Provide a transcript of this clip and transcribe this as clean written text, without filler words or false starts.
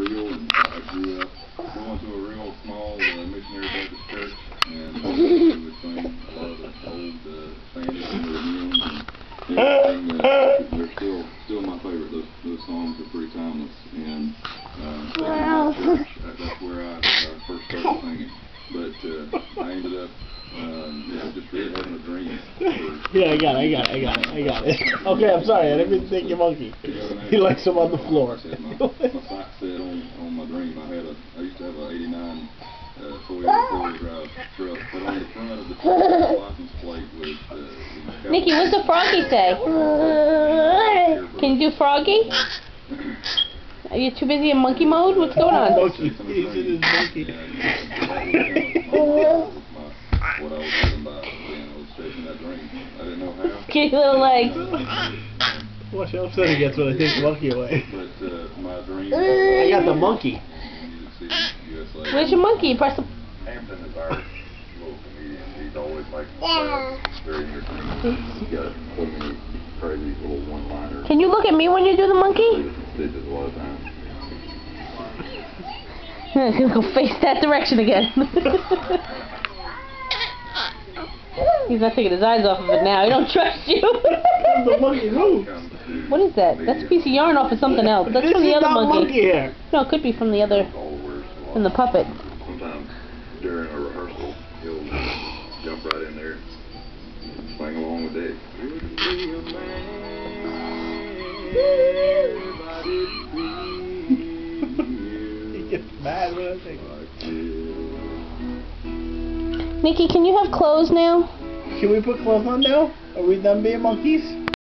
deal. And I grew up going to a real small missionary Baptist church, and we would sing a lot of the old standards and the hymns and everything. They're still my favorite. Those songs are pretty timeless. And that's where I first started singing. But I ended up just really having a dream. Yeah, I got it. Okay, I'm sorry, I didn't mean to take your monkey. He likes him on the floor. My sight set on my dream. I used to have a 89 Toyota four-wheel drive truck, but on the front of the truck, the license plate was Nikki, what's the froggy say? Can you do froggy? Are you too busy in monkey mode? What's going on? Monkey. He's in his monkey. What I was thinking about, I was chasing that dream. I didn't know how. Get your little legs. Watch how upset he gets when I take the monkey away. But my dream. I got the monkey. Where's your monkey? Press the... Hampton is our little comedian. He's always making laugh. Very entertaining. He's got so many crazy little one-liners. Can you look at me when you do the monkey? Stitches a lot of times. I'm gonna go face that direction again. He's not taking his eyes off of it now. He don't trust you. The monkey moves. What is that? That's a piece of yarn off of something else. That's from the other monkey. Here. No, it could be from the other, from the puppet. Sometimes during a rehearsal, he'll jump right in there and sing along with it. He gets mad when I think. Nikki, can you have clothes now? Can we put clothes on now? Are we done being monkeys?